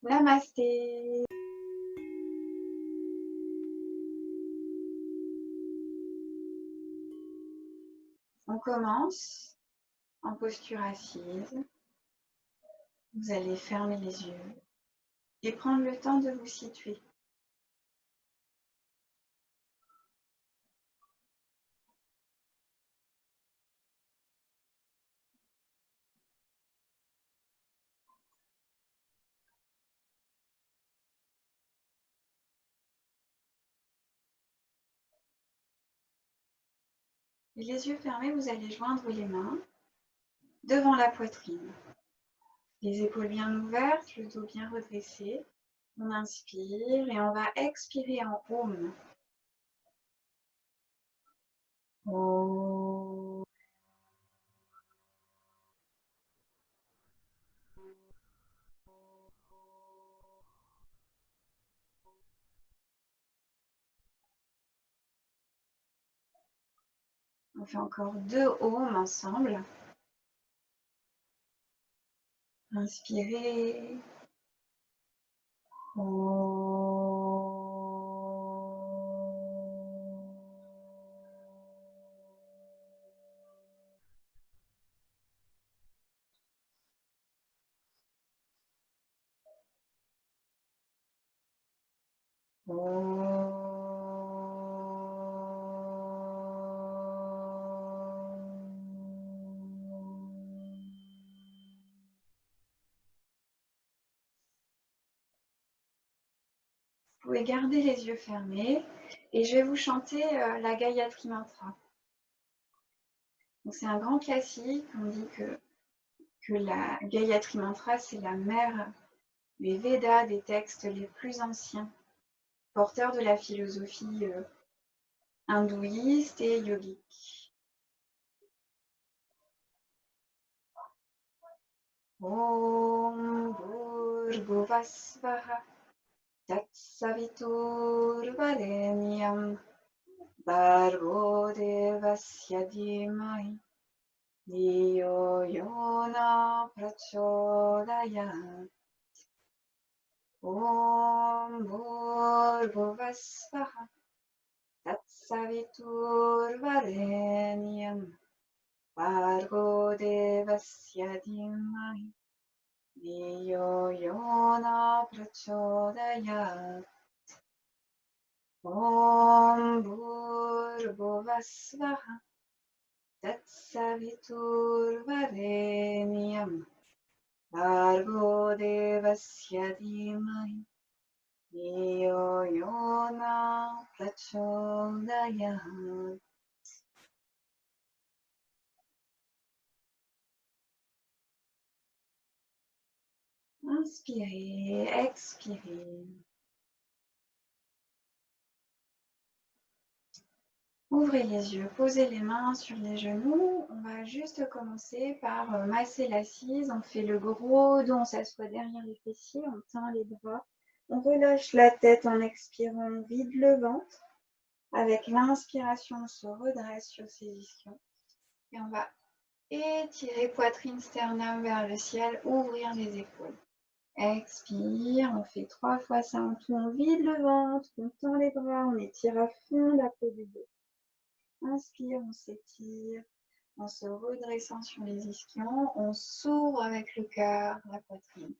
Namasté. On commence en posture assise. Vous allez fermer les yeux et prendre le temps de vous situer. Et les yeux fermés, vous allez joindre les mains devant la poitrine. Les épaules bien ouvertes, le dos bien redressé. On inspire et on va expirer en Om. Om. On fait encore 2 Om ensemble. Inspirez. Vous pouvez garder les yeux fermés et je vais vous chanter la Gayatri Mantra. C'est un grand classique. On dit que la Gayatri Mantra, c'est la mère des Védas, des textes les plus anciens, porteurs de la philosophie hindouiste et yogique. Om Bhurguvasvaha Tatsavitur Varenyam Bhargo Devasya Dhimai Dhiyo Yona Prachodayat. Om Bhurguvasvaha Tatsavitur Varenyam Bhargo Devasya Dhimai Dhiyo Yona Prachodayat. Om Bhurguvasvaha Tatsavitur Varenyam Bhargo Devasya Dhimai Dhiyo Yona Prachodayat. Inspirez, expirez. Ouvrez les yeux, posez les mains sur les genoux. On va juste commencer par masser l'assise. On fait le gros dos, on s'assoit derrière les fessiers, on tend les bras. On relâche la tête en expirant, on vide le ventre. Avec l'inspiration, on se redresse sur ses ischions. Et on va étirer poitrine, sternum vers le ciel, ouvrir les épaules. Expire, on fait 3 fois ça en tout, on vide le ventre, on tend les bras, on étire à fond la peau du dos. Inspire, on s'étire, en se redressant sur les ischions, on s'ouvre avec le cœur, la poitrine.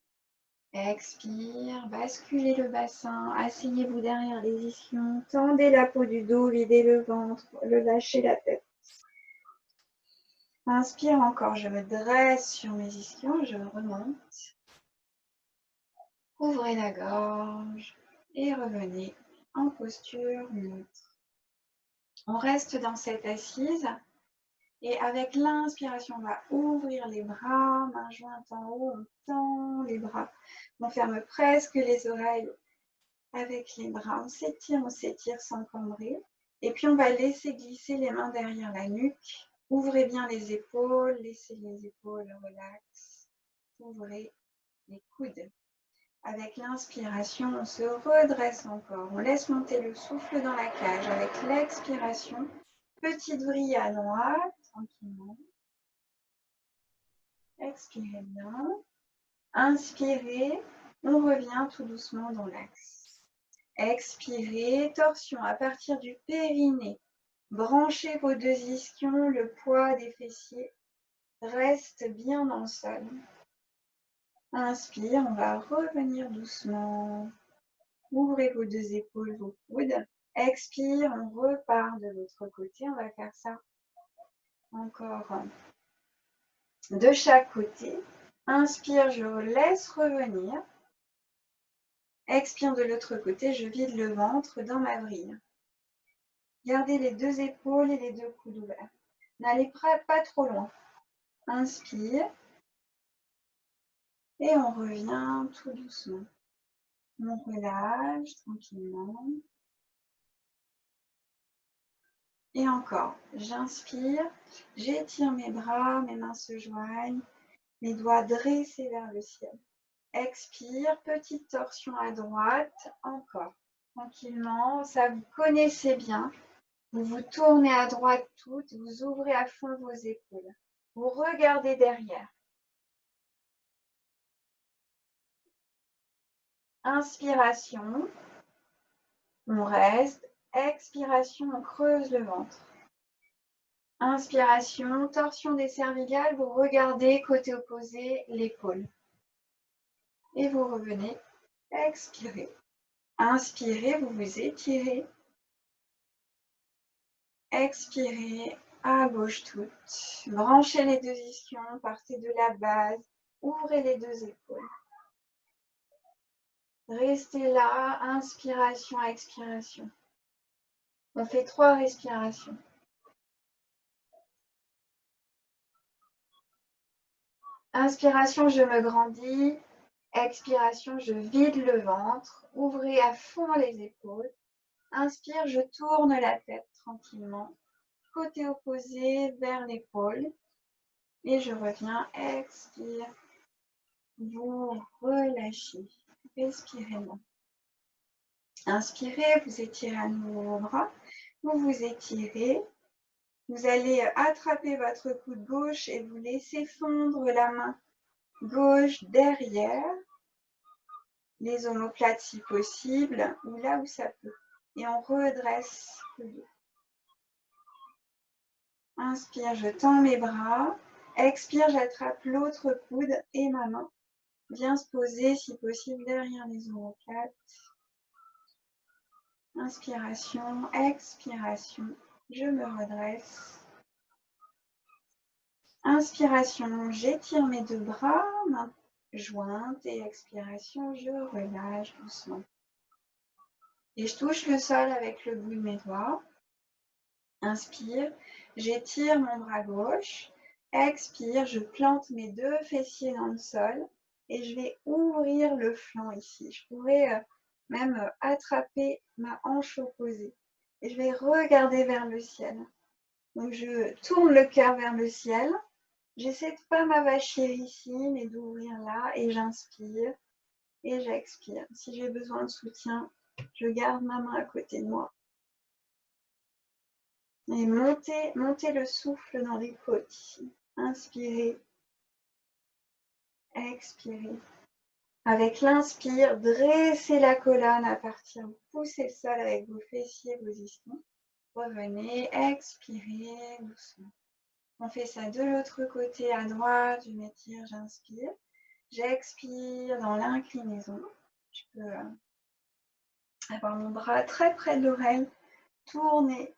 Expire, basculez le bassin, asseyez-vous derrière les ischions, tendez la peau du dos, videz le ventre, lâchez la tête. Inspire encore, je me dresse sur mes ischions, je remonte. Ouvrez la gorge et revenez en posture neutre. On reste dans cette assise et avec l'inspiration, on va ouvrir les bras, main jointe en haut, on tend les bras. On ferme presque les oreilles avec les bras. On s'étire sans cambrer. Et puis on va laisser glisser les mains derrière la nuque. Ouvrez bien les épaules, laissez les épaules relax. Ouvrez les coudes. Avec l'inspiration, on se redresse encore. On laisse monter le souffle dans la cage. Avec l'expiration, petite vrille à droite, tranquillement. Expirez bien. Inspirez. On revient tout doucement dans l'axe. Expirez, torsion à partir du périnée. Branchez vos deux ischions, le poids des fessiers reste bien dans le sol. Inspire, on va revenir doucement. Ouvrez vos deux épaules, vos coudes. Expire, on repart de l'autre côté. On va faire ça encore de chaque côté. Inspire, je laisse revenir. Expire de l'autre côté, je vide le ventre dans ma vrille. Gardez les deux épaules et les deux coudes ouverts. N'allez pas trop loin. Inspire. Et on revient tout doucement. On relâche tranquillement. Et encore, j'inspire, j'étire mes bras, mes mains se joignent, mes doigts dressés vers le ciel. Expire, petite torsion à droite, encore. Tranquillement, ça vous connaissez bien. Vous vous tournez à droite toutes, vous ouvrez à fond vos épaules. Vous regardez derrière. Inspiration, on reste. Expiration, on creuse le ventre. Inspiration, torsion des cervicales, vous regardez côté opposé l'épaule. Et vous revenez, expirez. Inspirez, vous vous étirez. Expirez, à gauche toute. Branchez les deux ischions, partez de la base, ouvrez les deux épaules. Restez là, inspiration, expiration. On fait 3 respirations. Inspiration, je me grandis. Expiration, je vide le ventre. Ouvrez à fond les épaules. Inspire, je tourne la tête tranquillement. Côté opposé vers l'épaule. Et je reviens. Expire. Vous relâchez. Respirez bien. Inspirez, vous étirez à nouveau vos bras. Vous vous étirez. Vous allez attraper votre coude gauche et vous laissez fondre la main gauche derrière les omoplates si possible, ou là où ça peut. Et on redresse le dos. Inspire, je tends mes bras. Expire, j'attrape l'autre coude et ma main vient se poser si possible derrière les omoplates. Inspiration, expiration, je me redresse. Inspiration, j'étire mes deux bras, main jointe, et expiration, je relâche doucement. Et je touche le sol avec le bout de mes doigts. Inspire, j'étire mon bras gauche. Expire, je plante mes deux fessiers dans le sol et je vais ouvrir le flanc ici. Je pourrais même attraper ma hanche opposée et je vais regarder vers le ciel. Donc je tourne le cœur vers le ciel. J'essaie de ne pas m'avachir ici, mais d'ouvrir là et j'inspire et j'expire. Si j'ai besoin de soutien, je garde ma main à côté de moi. Et montez le souffle dans les côtes ici. Inspirez, expirez. Avec l'inspire, dressez la colonne à partir, poussez le sol avec vos fessiers, vos ischions. Revenez, expirez doucement. On fait ça de l'autre côté à droite, je m'étire, j'inspire. J'expire dans l'inclinaison. Je peux avoir mon bras très près de l'oreille, tourner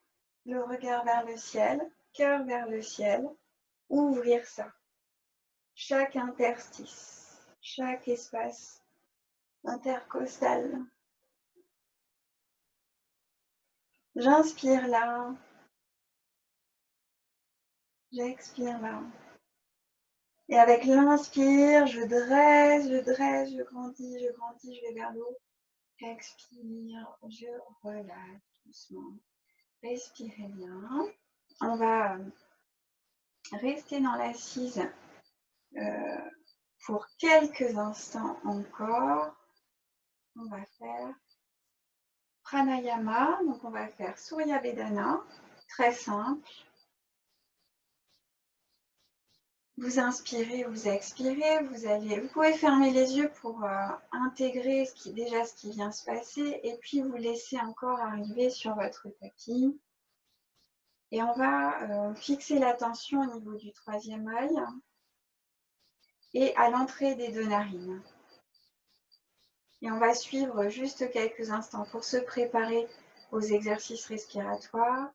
le regard vers le ciel, cœur vers le ciel, ouvrir ça. Chaque interstice, chaque espace intercostal. J'inspire là, j'expire là. Et avec l'inspire, je dresse, je grandis, je vais vers l'eau. Expire, je relâche doucement. Respirez bien. On va rester dans l'assise pour quelques instants encore. On va faire Pranayama, donc on va faire Surya Vedana, très simple. Vous inspirez, vous expirez, vous pouvez fermer les yeux pour intégrer ce qui vient se passer et puis vous laisser encore arriver sur votre tapis. Et on va fixer l'attention au niveau du troisième œil et à l'entrée des deux narines. Et on va suivre juste quelques instants pour se préparer aux exercices respiratoires.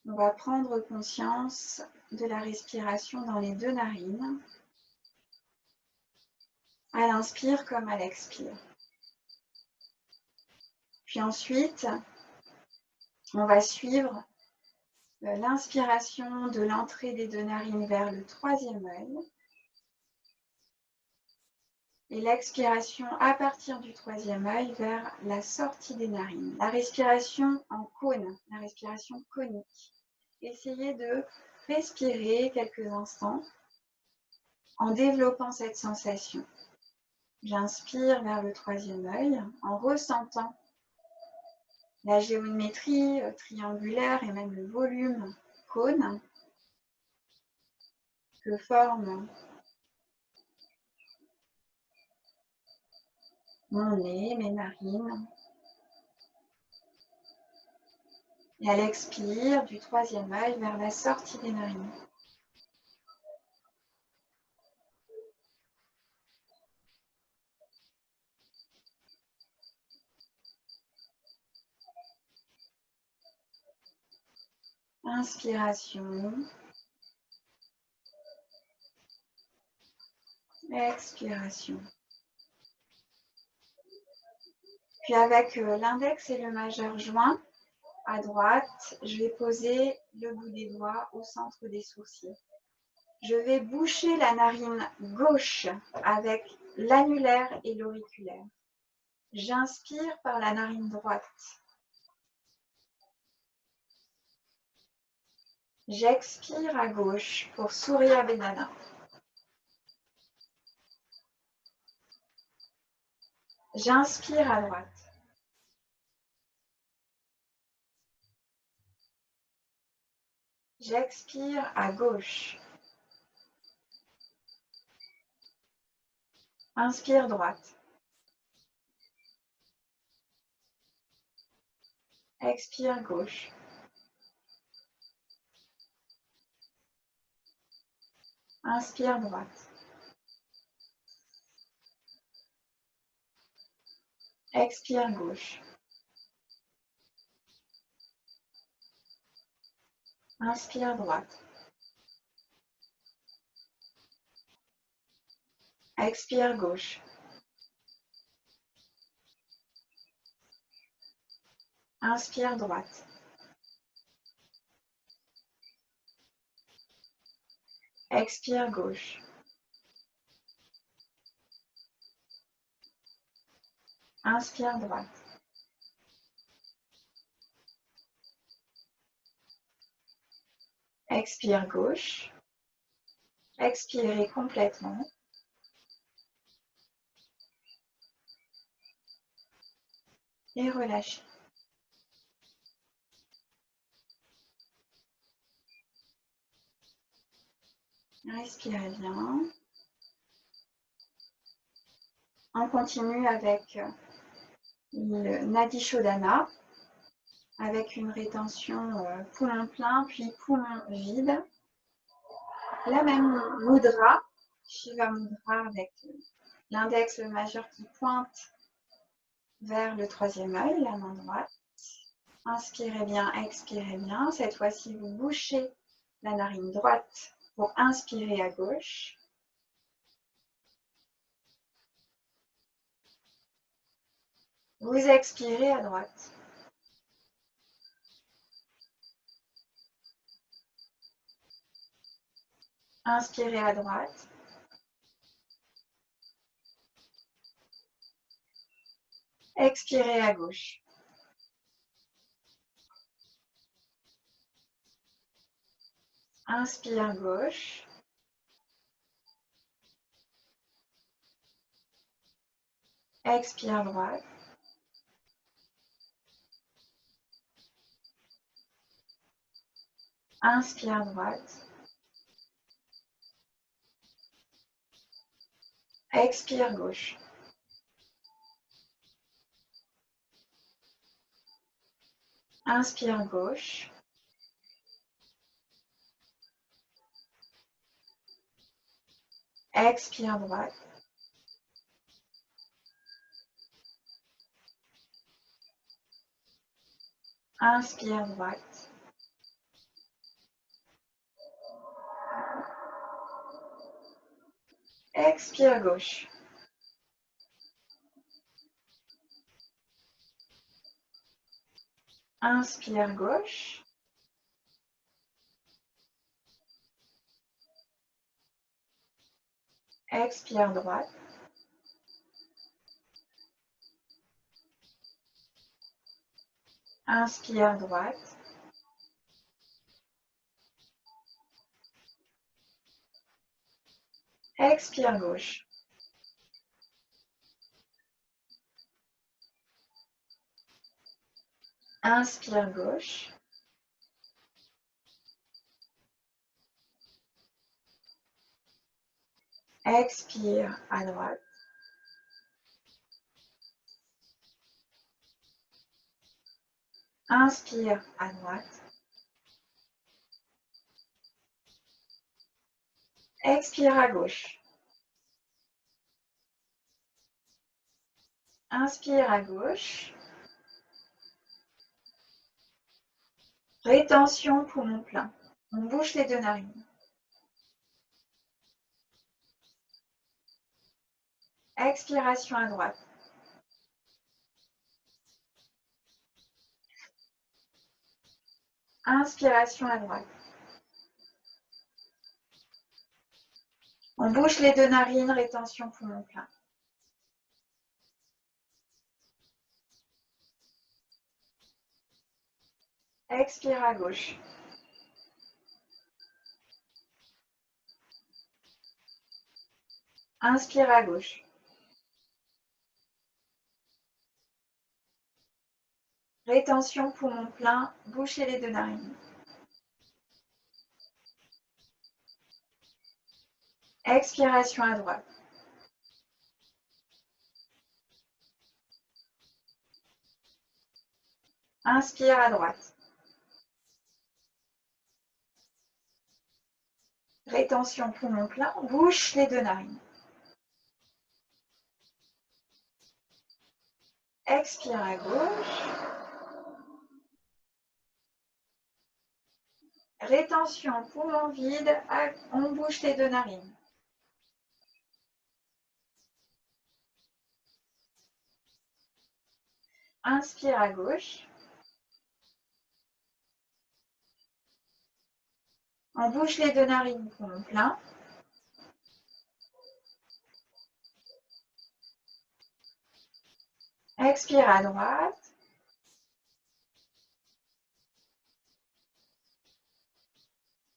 On va prendre conscience de la respiration dans les deux narines, à l'inspire comme à l'expire. Puis ensuite, on va suivre l'inspiration de l'entrée des deux narines vers le troisième œil et l'expiration à partir du troisième œil vers la sortie des narines. La respiration en cône, la respiration conique. Essayez de respirer quelques instants en développant cette sensation. J'inspire vers le troisième œil en ressentant la géométrie triangulaire et même le volume cône que forme mon nez, mes narines. Et à l'expire du troisième œil vers la sortie des narines. Inspiration. Expiration. Puis avec l'index et le majeur joints à droite, je vais poser le bout des doigts au centre des sourcils. Je vais boucher la narine gauche avec l'annulaire et l'auriculaire. J'inspire par la narine droite. J'expire à gauche pour Surya Vedana. J'inspire à droite. J'expire à gauche. Inspire droite. Expire gauche. Inspire droite. Expire gauche. Inspire droite. Expire gauche. Inspire droite. Expire gauche. Inspire droite. Expire gauche. Expirez complètement. Et relâchez. Respirez bien. On continue avec le Nadi Shodhana, avec une rétention poumon plein, puis poumon vide. La même mudra, Shiva Mudra, avec l'index, le majeur qui pointe vers le troisième œil, la main droite. Inspirez bien, expirez bien. Cette fois-ci, vous bouchez la narine droite pour inspirer à gauche. Vous expirez à droite. Inspirez à droite. Expirez à gauche. Inspire gauche. Expire droite. Inspire droite. Expire gauche. Inspire gauche. Expire droite. Inspire droite. Expire gauche. Inspire gauche. Expire droite. Inspire droite. Expire gauche. Inspire gauche. Expire à droite. Inspire à droite. Expire à gauche. Inspire à gauche. Rétention poumon plein. On bouche les deux narines. Expiration à droite. Inspiration à droite. On bouche les deux narines, rétention poumon plein. Expire à gauche. Inspire à gauche. Rétention poumon plein, bouchez les deux narines. Expiration à droite. Inspire à droite. Rétention poumon plein, bouche les deux narines. Expire à gauche. Rétention poumon vide, on bouche les deux narines. Inspire à gauche. On bouche les deux narines, poumon plein. Expire à droite.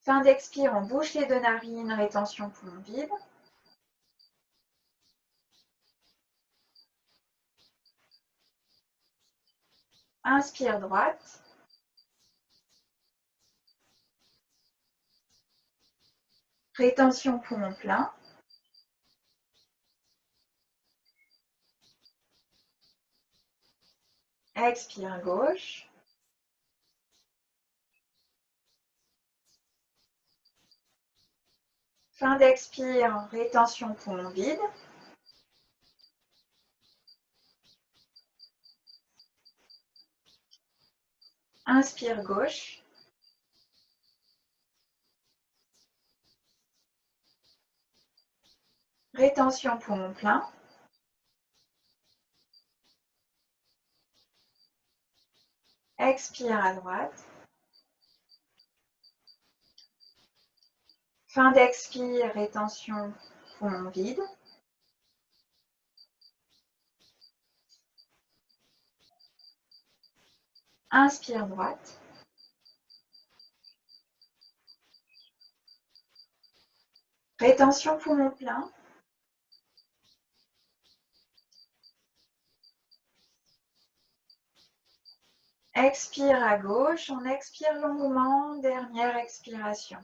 Fin d'expire, on bouche les deux narines, rétention poumon vide. Inspire droite. Rétention poumon plein. Expire gauche. Fin d'expire, rétention poumon vide. Inspire gauche. Rétention poumon plein. Expire à droite. Fin d'expire, rétention poumon vide. Inspire droite. Rétention poumon plein. Expire à gauche, on expire longuement, dernière expiration.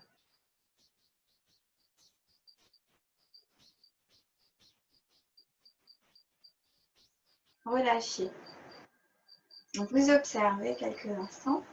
relâchez. Donc vous observez quelques instants.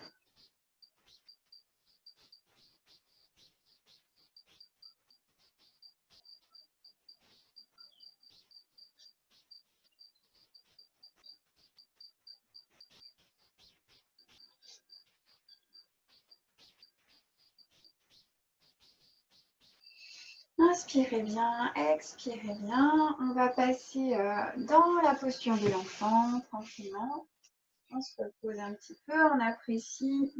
Inspirez bien, expirez bien. On va passer dans la posture de l'enfant, tranquillement. On se repose un petit peu, on apprécie.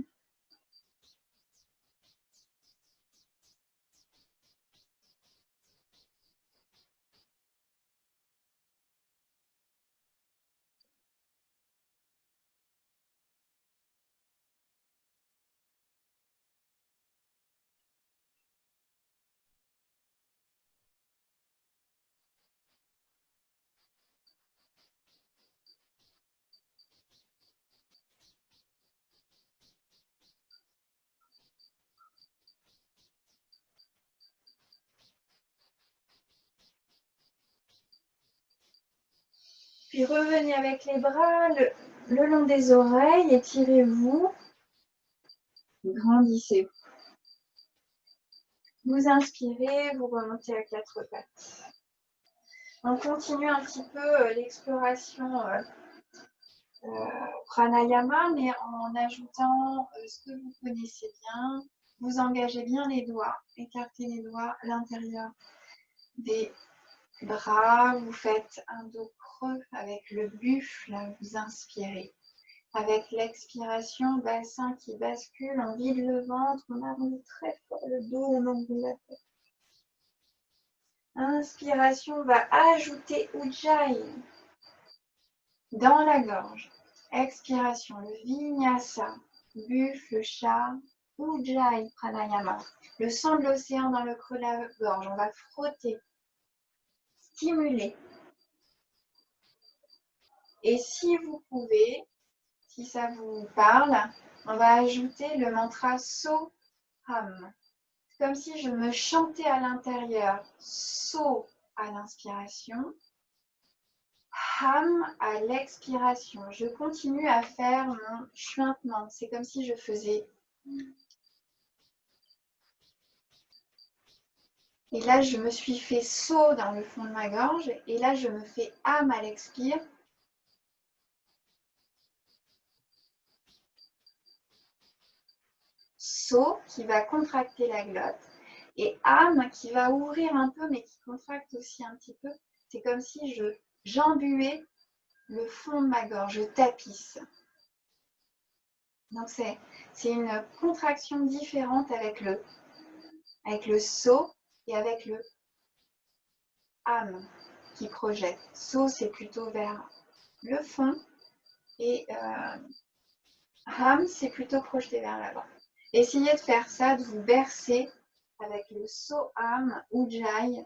Puis revenez avec les bras le long des oreilles, étirez-vous, grandissez. Vous inspirez, vous remontez à quatre pattes. On continue un petit peu l'exploration pranayama, mais en ajoutant ce que vous connaissez bien. Vous engagez bien les doigts, écartez les doigts à l'intérieur des bras. Vous faites un dos creux avec le buffle, vous inspirez. Avec l'expiration, bassin qui bascule, on vide le ventre, on arrondit très fort le dos au moment de la tête. Inspiration, on va ajouter Ujjayi dans la gorge. Expiration, le Vinyasa, buffle, chat, Ujjayi Pranayama. Le sang de l'océan dans le creux de la gorge. On va frotter, stimuler. Et si vous pouvez, si ça vous parle, on va ajouter le mantra So-Ham. Comme si je me chantais à l'intérieur. So à l'inspiration, Ham à l'expiration. Je continue à faire mon chuintement. C'est comme si je faisais. Et là, je me suis fait So dans le fond de ma gorge. Et là, je me fais Ham à l'expire. So qui va contracter la glotte. Et Ham qui va ouvrir un peu, mais qui contracte aussi un petit peu. C'est comme si j'embuais le fond de ma gorge, je tapisse. Donc c'est une contraction différente avec le so et avec le ham qui projette. So c'est plutôt vers le fond et ham c'est plutôt projeté vers l'avant. Essayez de faire ça, de vous bercer avec le so ham ujjayi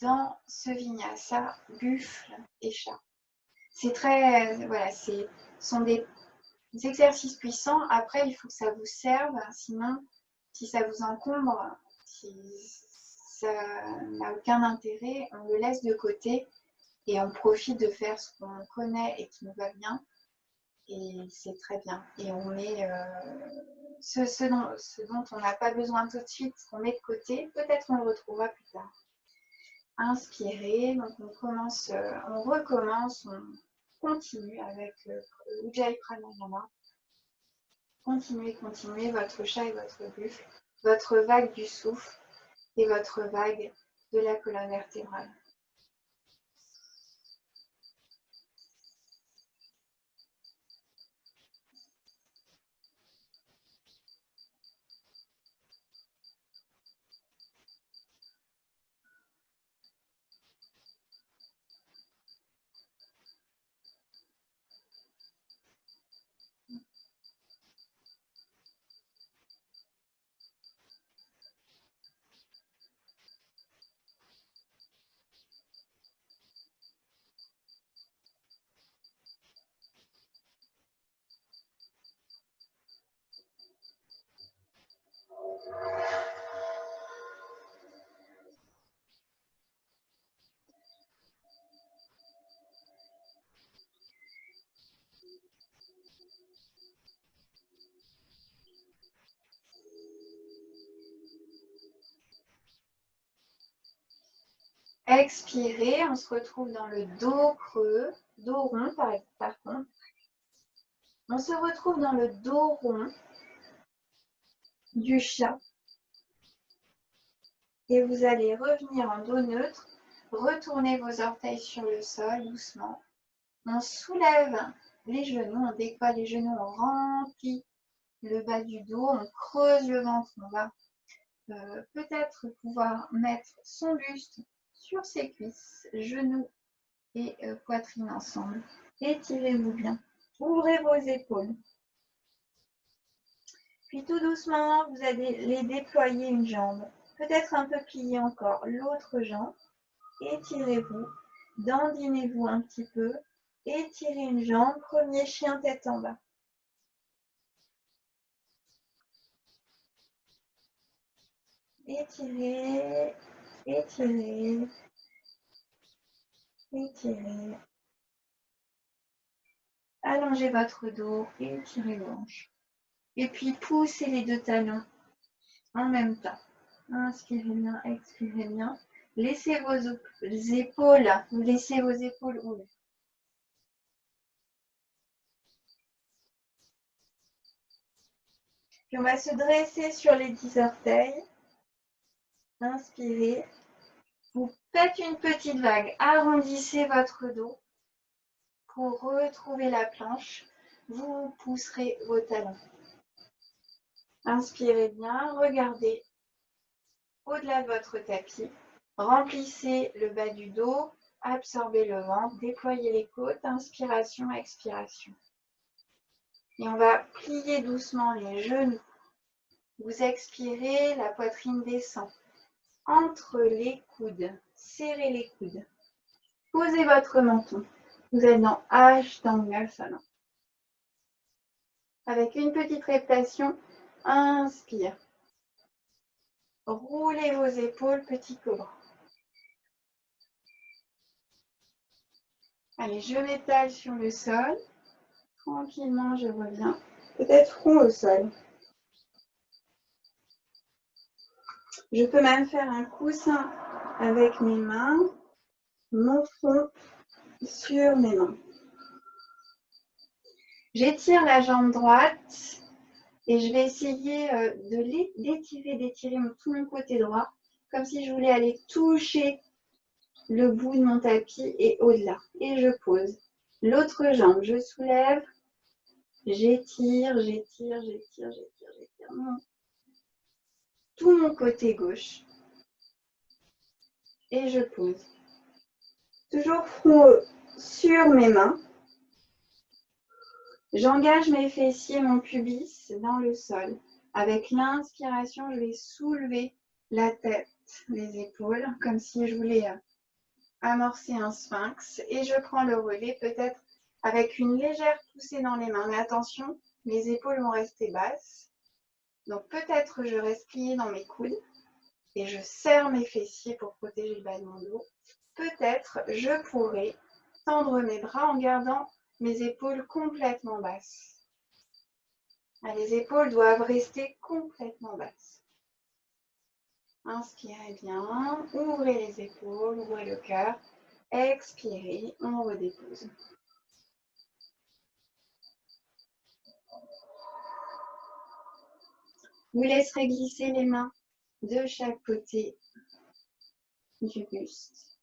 dans ce vinyasa, buffle et chat. C'est très, voilà, sont des exercices puissants. Après, il faut que ça vous serve. Sinon, si ça vous encombre, si ça n'a aucun intérêt, on le laisse de côté et on profite de faire ce qu'on connaît et qui nous va bien. Et c'est très bien. Et on met ce dont on n'a pas besoin tout de suite, on met de côté. Peut-être on le retrouvera plus tard. Inspirez. Donc on recommence, on continue avec Ujjayi Pranayama. Continuez votre chat et votre buffle, votre vague du souffle et votre vague de la colonne vertébrale. Expirez, on se retrouve dans le dos creux, dos rond par contre. On se retrouve dans le dos rond du chat. Et vous allez revenir en dos neutre, retournez vos orteils sur le sol doucement. On soulève les genoux, on décolle les genoux, on remplit le bas du dos, on creuse le ventre, on va peut-être pouvoir mettre son buste sur ses cuisses, genoux et poitrine ensemble. Étirez-vous bien, ouvrez vos épaules. Puis tout doucement, vous allez déployer une jambe, peut-être un peu plier encore l'autre jambe. Étirez-vous, dandinez-vous un petit peu, étirez une jambe, premier chien tête en bas. Étirez, étirez, étirez. Allongez votre dos, étirez vos hanches. Et puis poussez les deux talons en même temps. Inspirez bien, expirez bien. Laissez vos épaules, vous laissez vos épaules ouvertes. Puis on va se dresser sur les 10 orteils. Inspirez. Vous faites une petite vague. Arrondissez votre dos pour retrouver la planche. Vous pousserez vos talons. Inspirez bien, regardez au-delà de votre tapis. Remplissez le bas du dos, absorbez le ventre, déployez les côtes, inspiration, expiration. Et on va plier doucement les genoux. Vous expirez, la poitrine descend. Entre les coudes, serrez les coudes. Posez votre menton. Vous êtes dans Ashtangasana. Avec une petite réputation, inspire. Roulez vos épaules, petit cobra. Allez, je m'étale sur le sol. Tranquillement, je reviens. Peut-être front au sol. Je peux même faire un coussin avec mes mains, mon front sur mes mains. J'étire la jambe droite et je vais essayer d'étirer tout mon côté droit, comme si je voulais aller toucher le bout de mon tapis et au-delà. Et je pose. L'autre jambe, je soulève, j'étire, j'étire, j'étire, j'étire, j'étire. Tout mon côté gauche. Et je pose. Toujours front sur mes mains. J'engage mes fessiers, mon pubis dans le sol. Avec l'inspiration, je vais soulever la tête, les épaules, comme si je voulais amorcer un sphinx. Et je prends le relais, peut-être avec une légère poussée dans les mains. Mais attention, mes épaules vont rester basses. Donc peut-être je reste pliée dans mes coudes et je serre mes fessiers pour protéger le bas de mon dos. Peut-être je pourrais tendre mes bras en gardant mes épaules complètement basses. Les épaules doivent rester complètement basses. Inspirez bien, ouvrez les épaules, ouvrez le cœur. Expirez, on redépose. Vous laisserez glisser les mains de chaque côté du buste.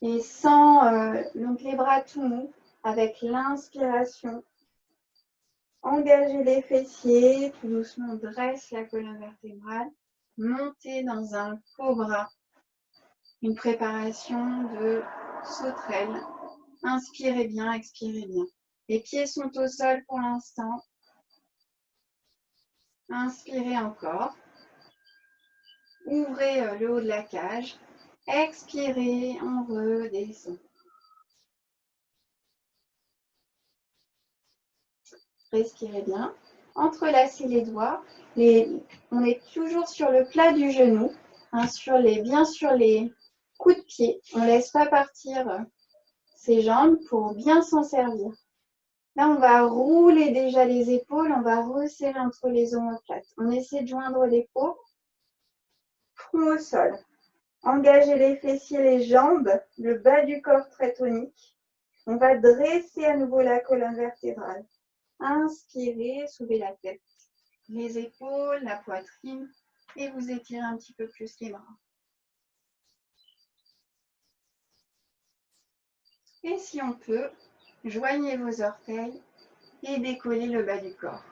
Et sans donc les bras tout mous, avec l'inspiration, engagez les fessiers, tout doucement on dresse la colonne vertébrale, montez dans un cobra, une préparation de sauterelle. Inspirez bien, expirez bien. Les pieds sont au sol pour l'instant. Inspirez encore. Ouvrez le haut de la cage. Expirez, on redescend. Respirez bien. Entrelacez les doigts. On est toujours sur le plat du genou, hein, bien sur les coups de pied. On ne laisse pas partir ses jambes pour bien s'en servir. Là, on va rouler déjà les épaules, on va resserrer entre les omoplates. On essaie de joindre les peaux, front au sol. Engagez les fessiers, les jambes, le bas du corps très tonique. On va dresser à nouveau la colonne vertébrale. Inspirez, soulevez la tête, les épaules, la poitrine et vous étirez un petit peu plus les bras. Et si on peut, joignez vos orteils et décollez le bas du corps.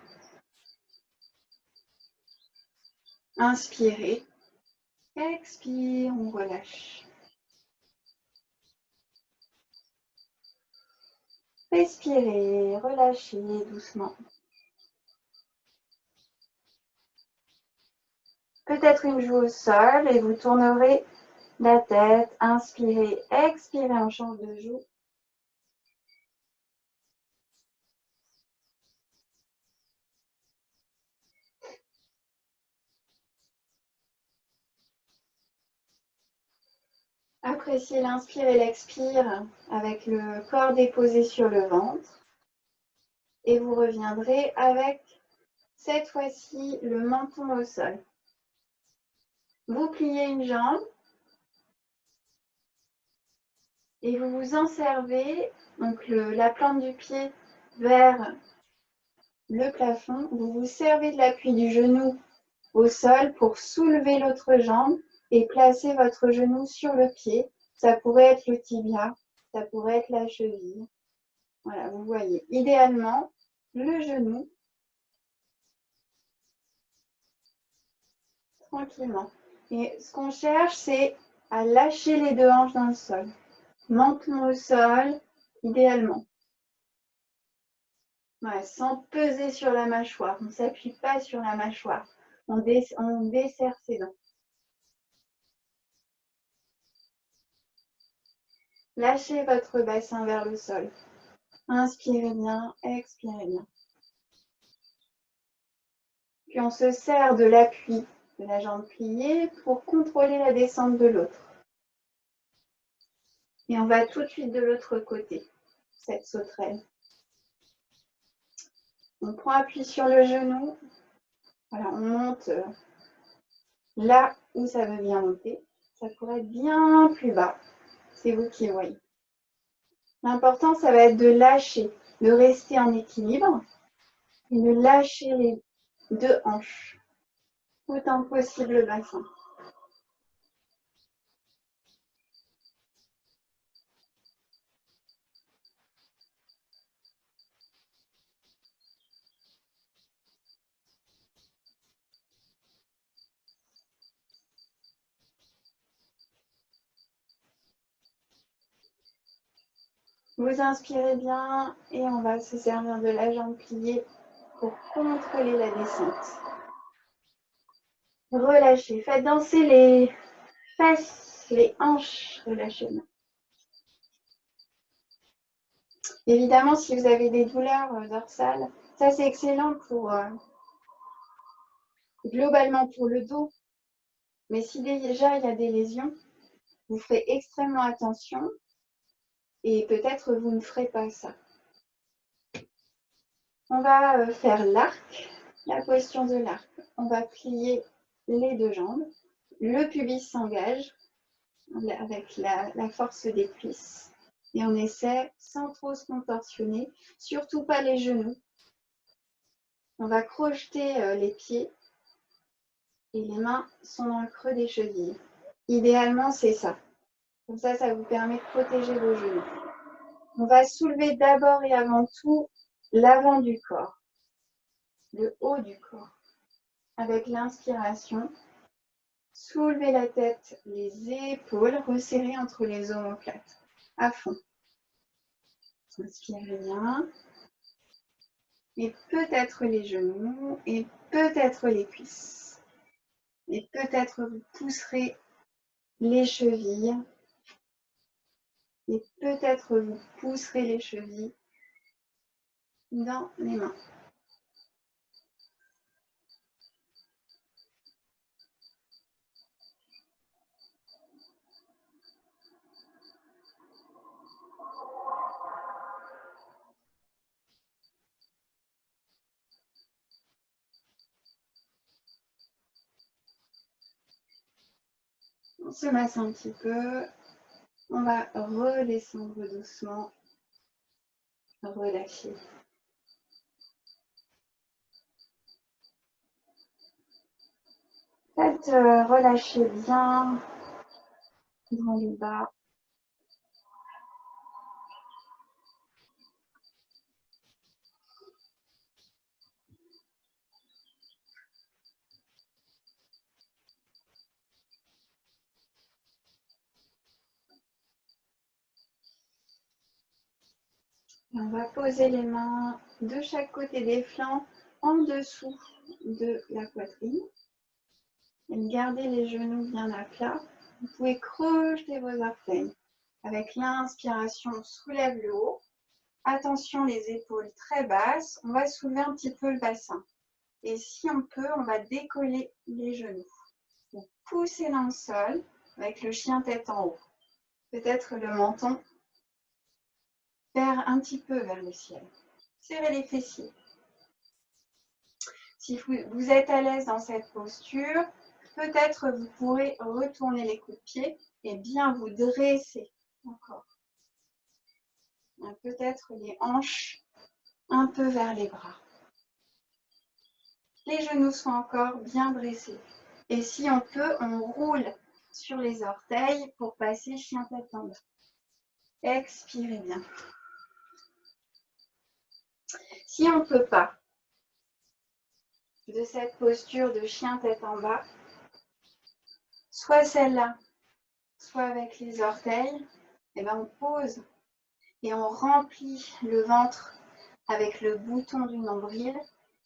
Inspirez, expire, on relâche. Respirez, relâchez doucement. Peut-être une joue au sol et vous tournerez la tête. Inspirez, expirez, on change de joue. Appréciez l'inspire et l'expire avec le corps déposé sur le ventre. Et vous reviendrez avec, cette fois-ci, le menton au sol. Vous pliez une jambe et vous vous en servez, donc la plante du pied vers le plafond. Vous vous servez de l'appui du genou au sol pour soulever l'autre jambe et placer votre genou sur le pied. Ça pourrait être le tibia, ça pourrait être la cheville. Voilà, vous voyez. Idéalement, le genou, tranquillement. Et ce qu'on cherche, c'est à lâcher les deux hanches dans le sol. Menton au sol, idéalement. Ouais, sans peser sur la mâchoire. On ne s'appuie pas sur la mâchoire. On desserre ses dents. Lâchez votre bassin vers le sol. Inspirez bien, expirez bien. Puis on se sert de l'appui de la jambe pliée pour contrôler la descente de l'autre. Et on va tout de suite de l'autre côté, cette sauterelle. On prend appui sur le genou. Voilà, on monte là où ça veut bien monter. Ça pourrait être bien plus bas. C'est vous qui voyez. L'important, ça va être de lâcher, de rester en équilibre et de lâcher les deux hanches. Autant que possible le bassin. Vous inspirez bien et on va se servir de la jambe pliée pour contrôler la descente. Relâchez, faites danser les fesses, les hanches, relâchez. Évidemment, si vous avez des douleurs dorsales, ça c'est excellent pour globalement pour le dos. Mais si déjà il y a des lésions, vous ferez extrêmement attention et peut-être vous ne ferez pas ça. On va faire l'arc, la position de l'arc. On va plier les deux jambes. Le pubis s'engage avec la force des cuisses. Et on essaie sans trop se contorsionner, surtout pas les genoux. On va crocheter les pieds et les mains sont dans le creux des chevilles. Idéalement, c'est ça. Comme ça, ça vous permet de protéger vos genoux. On va soulever d'abord et avant tout l'avant du corps, le haut du corps. Avec l'inspiration, soulevez la tête, les épaules resserrées entre les omoplates, à fond. Inspirez bien. Et peut-être les genoux, et peut-être les cuisses. Et peut-être vous pousserez les chevilles. Et peut-être vous pousserez les chevilles dans les mains. On se masse un petit peu. On va redescendre doucement. Relâcher. Faites relâcher bien dans les bas. On va poser les mains de chaque côté des flancs en dessous de la poitrine. Et gardez les genoux bien à plat. Vous pouvez crocheter vos orteils. Avec l'inspiration, on soulève le haut. Attention, les épaules très basses. On va soulever un petit peu le bassin. Et si on peut, on va décoller les genoux. Vous poussez dans le sol avec le chien tête en haut. Peut-être le menton vers un petit peu vers le ciel. Serrez les fessiers. Si vous êtes à l'aise dans cette posture, peut-être vous pourrez retourner les coups de pied et bien vous dresser encore. Peut-être les hanches un peu vers les bras. Les genoux sont encore bien dressés. Et si on peut, on roule sur les orteils pour passer chien tête en bas. Expirez bien. Si on ne peut pas, de cette posture de chien tête en bas, soit celle-là, soit avec les orteils, et ben on pose et on remplit le ventre avec le bouton du nombril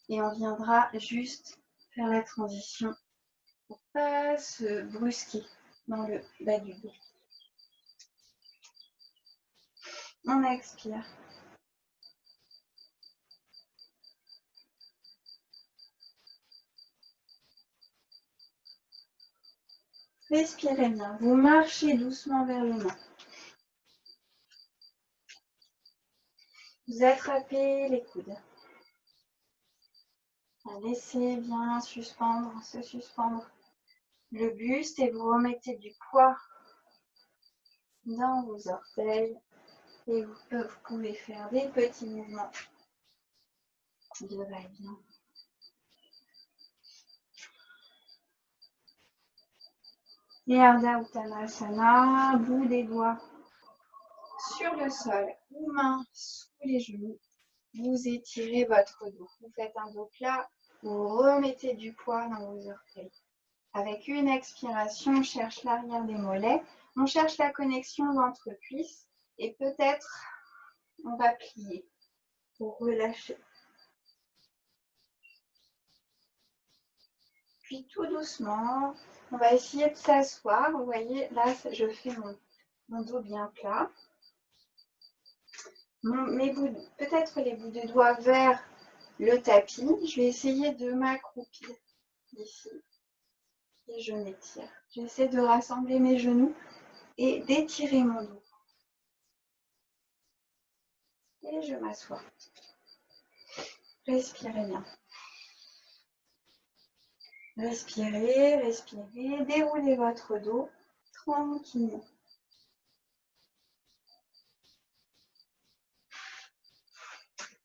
et on viendra juste faire la transition pour ne pas se brusquer dans le bas du dos. On expire. Respirez bien. Vous marchez doucement vers le main. Vous attrapez les coudes. Laissez bien se suspendre le buste et vous remettez du poids dans vos orteils et vous pouvez faire des petits mouvements de va-et-vient. Et Ardha Uttanasana, bout des doigts sur le sol, ou mains sous les genoux. Vous étirez votre dos. Vous faites un dos plat, vous remettez du poids dans vos orteils. Avec une expiration, on cherche l'arrière des mollets, on cherche la connexion ventre-cuisse et peut-être on va plier pour relâcher. Puis tout doucement, on va essayer de s'asseoir. Vous voyez, là, je fais mon dos bien plat. Peut-être les bouts de doigts vers le tapis. Je vais essayer de m'accroupir ici. Et je m'étire. J'essaie de rassembler mes genoux et d'étirer mon dos. Et je m'assois. Respirez bien. Respirez, respirez. Déroulez votre dos tranquillement.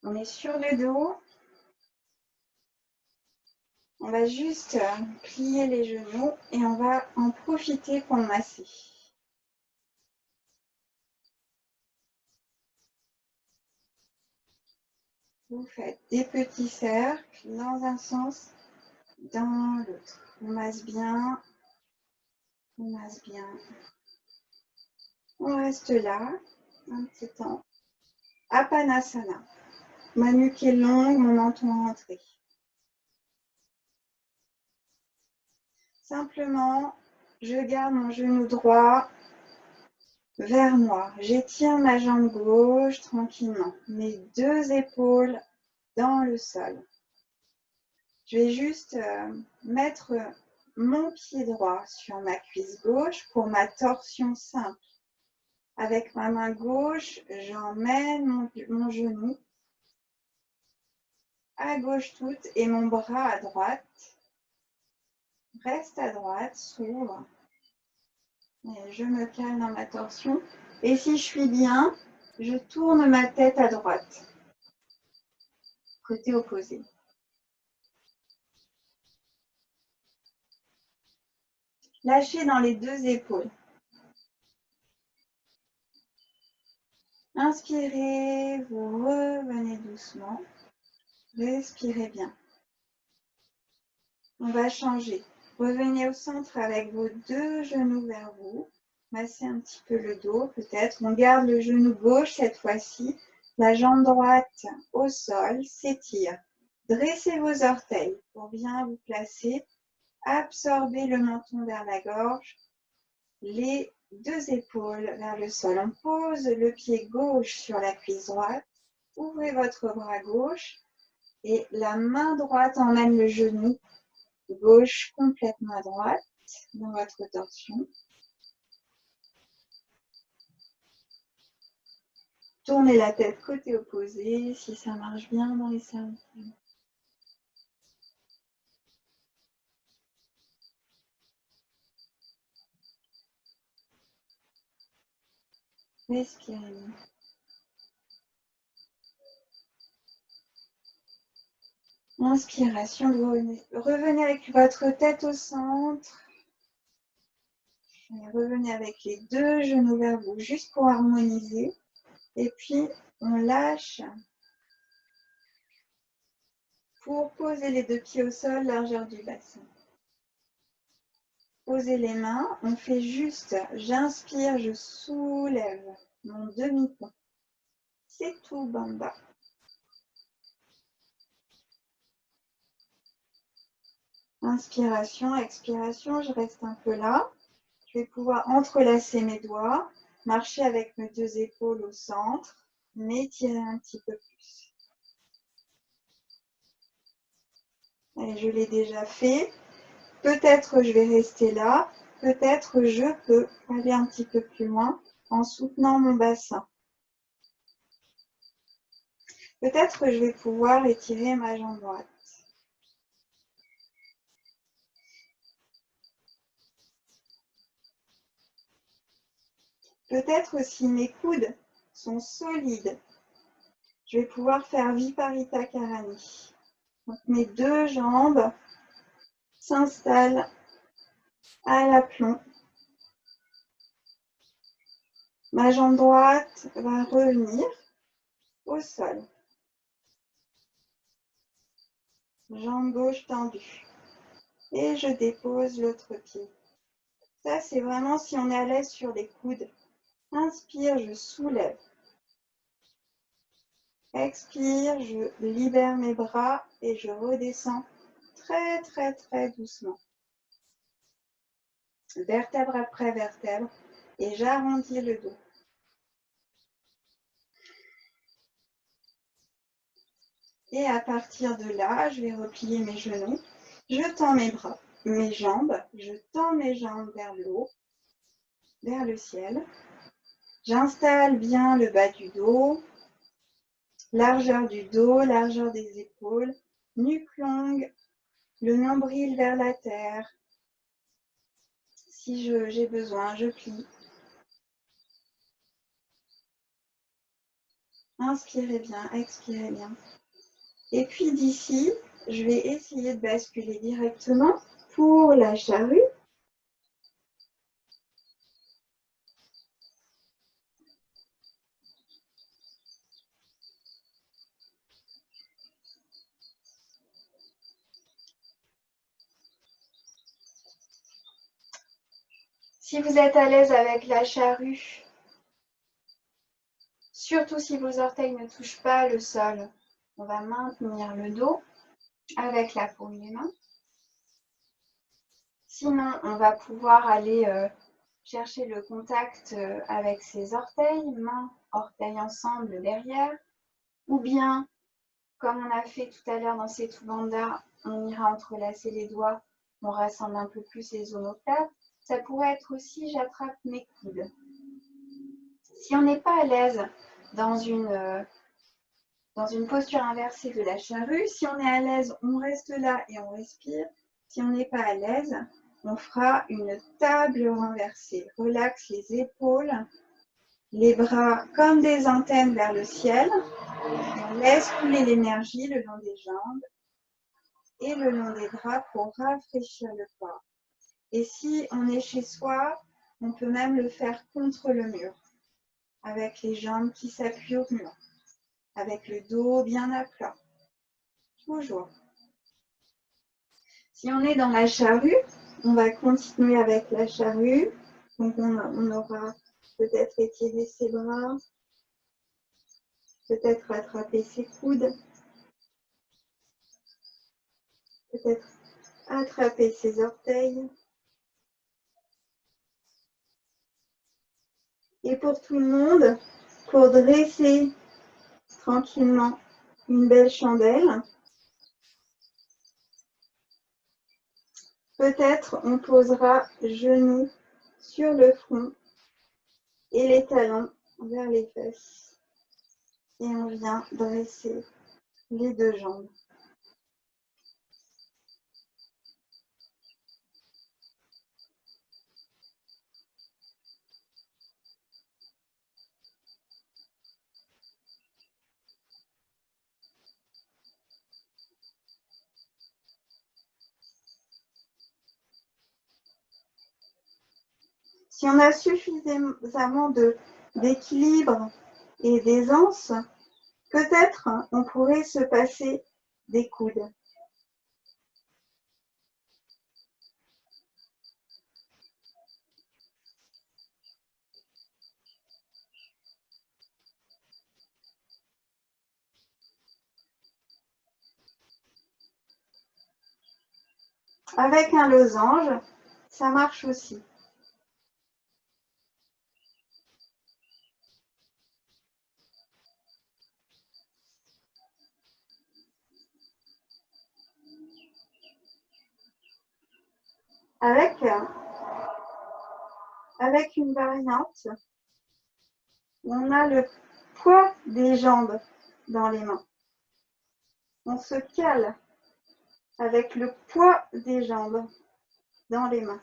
On est sur le dos. On va juste plier les genoux et on va en profiter pour masser. Vous faites des petits cercles dans un sens, dans l'autre. On masse bien. On masse bien. On reste là un petit temps. Apanasana. Ma nuque est longue, mon menton rentré. Simplement, je garde mon genou droit vers moi. J'étire ma jambe gauche tranquillement. Mes deux épaules dans le sol. Je vais juste mettre mon pied droit sur ma cuisse gauche pour ma torsion simple. Avec ma main gauche, j'emmène mon genou à gauche toute et mon bras à droite. Reste à droite, s'ouvre. Et je me cale dans ma torsion. Et si je suis bien, je tourne ma tête à droite, côté opposé. Lâchez dans les deux épaules. Inspirez, vous revenez doucement. Respirez bien. On va changer. Revenez au centre avec vos deux genoux vers vous. Massez un petit peu le dos peut-être. On garde le genou gauche cette fois-ci. La jambe droite au sol s'étire. Dressez vos orteils pour bien vous placer. Absorbez le menton vers la gorge. Les deux épaules vers le sol. On pose le pied gauche sur la cuisse droite. Ouvrez votre bras gauche et la main droite emmène le genou gauche complètement à droite dans votre torsion. Tournez la tête côté opposé si ça marche bien dans les cervicales. Respirez bien. Inspiration, vous revenez avec votre tête au centre. Et revenez avec les deux genoux vers vous, juste pour harmoniser. Et puis, on lâche pour poser les deux pieds au sol, largeur du bassin. Posez les mains, on fait juste, j'inspire, je soulève mon demi-pont. C'est tout, Bamba. Inspiration, expiration, je reste un peu là. Je vais pouvoir entrelacer mes doigts, marcher avec mes deux épaules au centre, m'étirer un petit peu plus. Et je l'ai déjà fait. Peut-être je vais rester là, peut-être je peux aller un petit peu plus loin en soutenant mon bassin. Peut-être je vais pouvoir étirer ma jambe droite. Peut-être si mes coudes sont solides, je vais pouvoir faire Viparita Karani. Donc mes deux jambes s'installent à l'aplomb. Ma jambe droite va revenir au sol. Jambe gauche tendue. Et je dépose l'autre pied. Ça, c'est vraiment si on est à l'aise sur les coudes. Inspire, je soulève. Expire, je libère mes bras et je redescends très, très, très doucement. Vertèbre après vertèbre. Et j'arrondis le dos. Et à partir de là, je vais replier mes genoux. Je tends mes bras, mes jambes. Je tends mes jambes vers le haut, vers le ciel. J'installe bien le bas du dos, largeur du dos, largeur des épaules, nuque longue, le nombril vers la terre. Si j'ai besoin, je plie. Inspirez bien, expirez bien. Et puis d'ici, je vais essayer de basculer directement pour la charrue. Si vous êtes à l'aise avec la charrue, surtout si vos orteils ne touchent pas le sol, on va maintenir le dos avec la paume des mains. Sinon, on va pouvoir aller chercher le contact avec ses orteils, mains, orteils ensemble derrière. Ou bien, comme on a fait tout à l'heure dans Setu Bandha, on ira entrelacer les doigts, on rassemble un peu plus les omoplates. Ça pourrait être aussi, j'attrape mes coudes. Si on n'est pas à l'aise dans une posture inversée de la charrue, si on est à l'aise, on reste là et on respire. Si on n'est pas à l'aise, On fera une table renversée. Relaxe les épaules, les bras comme des antennes vers le ciel. On laisse couler l'énergie le long des jambes et le long des bras pour rafraîchir le corps. Et si on est chez soi, on peut même le faire contre le mur, avec les jambes qui s'appuient au mur, avec le dos bien à plat. Toujours. Si on est dans la charrue, on va continuer avec la charrue. Donc on aura peut-être étiré ses bras, peut-être attraper ses coudes, peut-être attraper ses orteils. Et pour tout le monde, pour dresser tranquillement une belle chandelle, peut-être on posera genoux sur le front et les talons vers les fesses. Et on vient dresser les deux jambes. Si on a suffisamment d'équilibre et d'aisance, peut-être on pourrait se passer des coudes. Avec un losange, ça marche aussi. Avec une variante où on a le poids des jambes dans les mains. On se cale avec le poids des jambes dans les mains.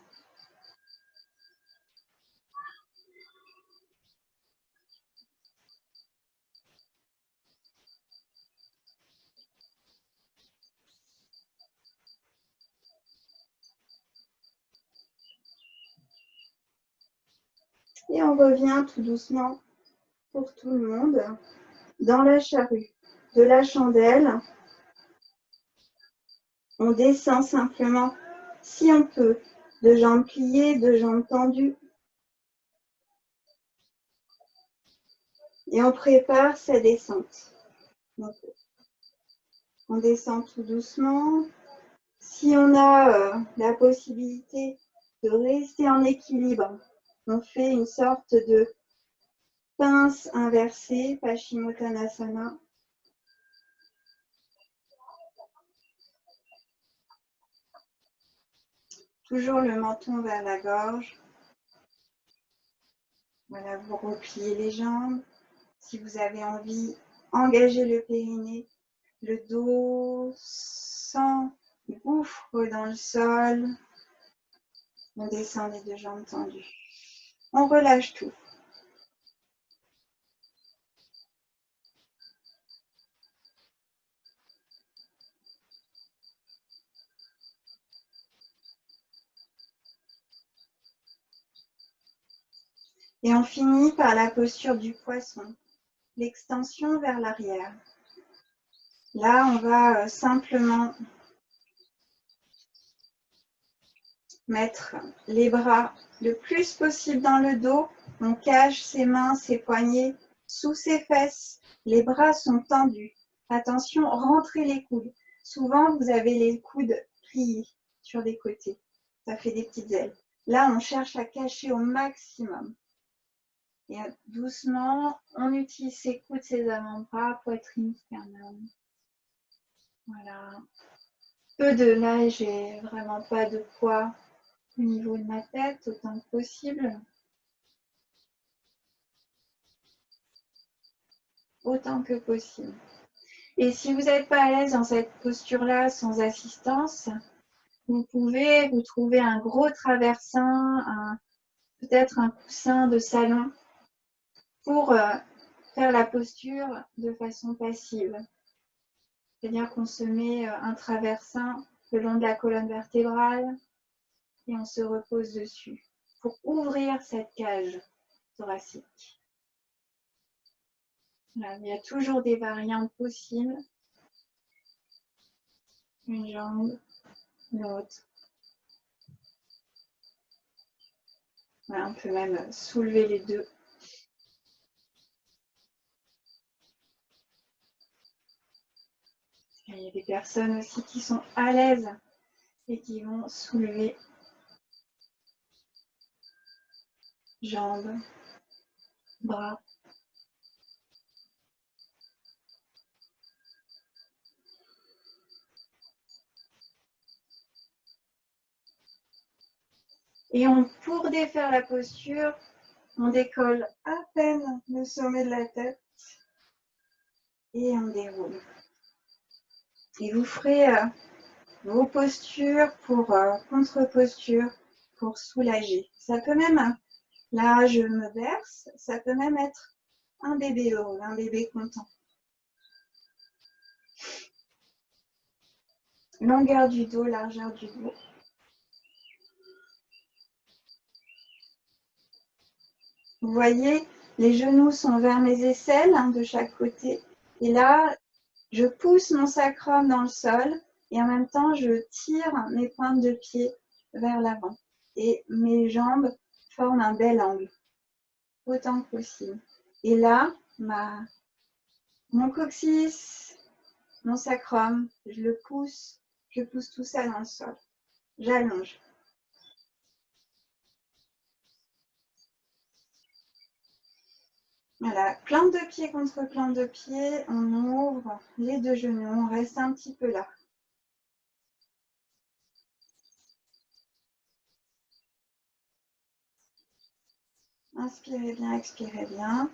Et on revient tout doucement pour tout le monde dans la charrue. De la chandelle, on descend simplement, si on peut, de jambes pliées, de jambes tendues. Et on prépare sa descente. Donc, on descend tout doucement. Si on a la possibilité de rester en équilibre, on fait une sorte de pince inversée, Paschimottanasana. Toujours le menton vers la gorge. Voilà, vous repliez les jambes. Si vous avez envie, engagez le périnée. Le dos s'engouffre dans le sol. On descend les deux jambes tendues. On relâche tout. Et on finit par la posture du poisson, l'extension vers l'arrière. Là, on va simplement mettre les bras le plus possible dans le dos. On cache ses mains, ses poignets sous ses fesses. Les bras sont tendus. Attention, rentrez les coudes. Souvent, vous avez les coudes pliés sur les côtés. Ça fait des petites ailes. Là, on cherche à cacher au maximum. Et doucement, on utilise ses coudes, ses avant-bras, poitrine, sternum. Voilà. Peu de là, j'ai vraiment pas de poids au niveau de ma tête, autant que possible. Autant que possible. Et si vous n'êtes pas à l'aise dans cette posture-là, sans assistance, Vous pouvez vous trouver un gros traversin, peut-être un coussin de salon pour faire la posture de façon passive. C'est-à-dire qu'on se met un traversin le long de la colonne vertébrale et on se repose dessus pour ouvrir cette cage thoracique. Là, il y a toujours des variantes possibles. Une jambe, l'autre. Voilà, on peut même soulever les deux. Il y a des personnes aussi qui sont à l'aise et qui vont soulever jambes, bras. Et pour défaire la posture, on décolle à peine le sommet de la tête et on déroule. Et vous ferez vos postures pour contre-posture pour soulager. Ça peut même, là je me berce, ça peut même être un bébé heureux, un bébé content. Longueur du dos, largeur du dos. Vous voyez, les genoux sont vers mes aisselles de chaque côté. Et là, je pousse mon sacrum dans le sol et en même temps, je tire mes pointes de pied vers l'avant. Et mes jambes forment un bel angle, autant que possible. Et là, mon coccyx, mon sacrum, je pousse tout ça dans le sol. J'allonge. Voilà, plante de pied contre plante de pied, on ouvre les deux genoux, on reste un petit peu là. Inspirez bien, expirez bien.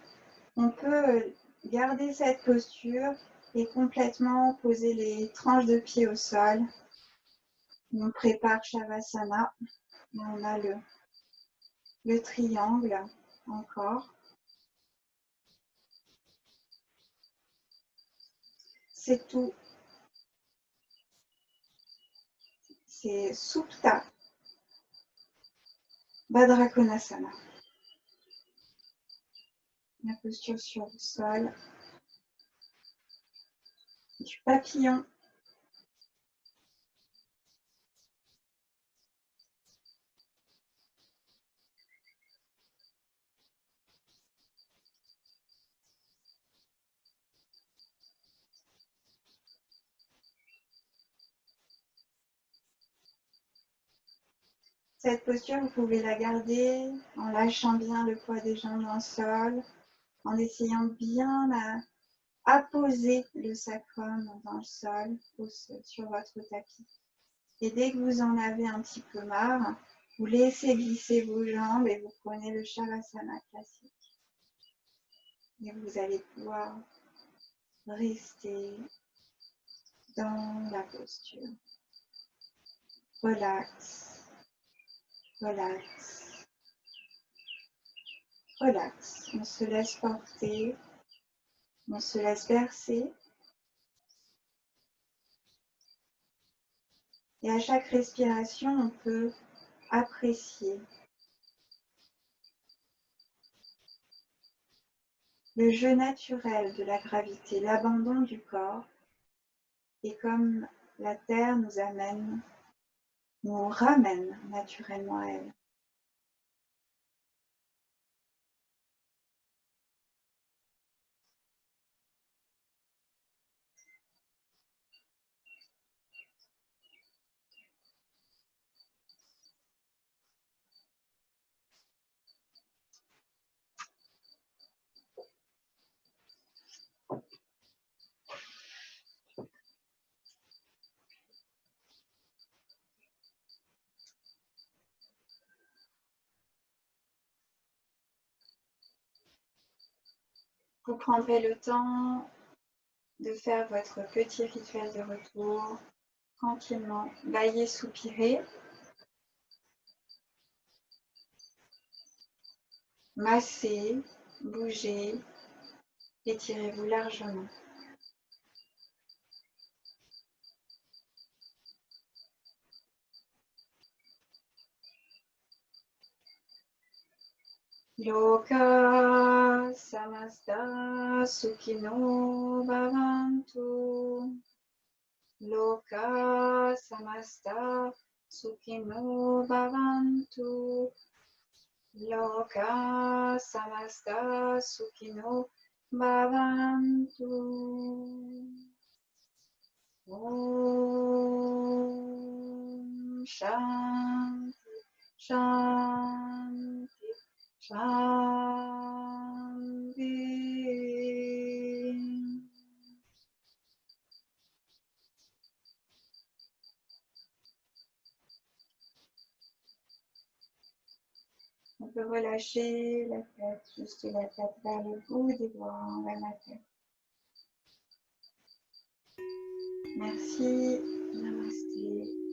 On peut garder cette posture et complètement poser les tranches de pied au sol. On prépare Shavasana. On a le triangle encore. C'est tout. C'est Supta Badrakonasana. La posture sur le sol. Du papillon. Cette posture, vous pouvez la garder en lâchant bien le poids des jambes dans le sol, en essayant bien apposer le sacrum dans le sol sur votre tapis. Et dès que vous en avez un petit peu marre, vous laissez glisser vos jambes et vous prenez le Shavasana classique. Et vous allez pouvoir rester dans la posture. Relax, relax, relax. On se laisse porter, on se laisse bercer. Et à chaque respiration, on peut apprécier le jeu naturel de la gravité, l'abandon du corps. Et comme la Terre nous ramène naturellement à elle. Vous prendrez le temps de faire votre petit rituel de retour tranquillement. Baillez, soupirez. Massez, bougez, étirez-vous largement. Loka samasta sukhino bhavantu. Loka samasta sukhino bhavantu. Loka samasta sukhino bhavantu. Om Shanti Shanti Shanti. On peut relâcher la tête, juste la tête vers le bout des doigts, vers la tête. Merci, namasté.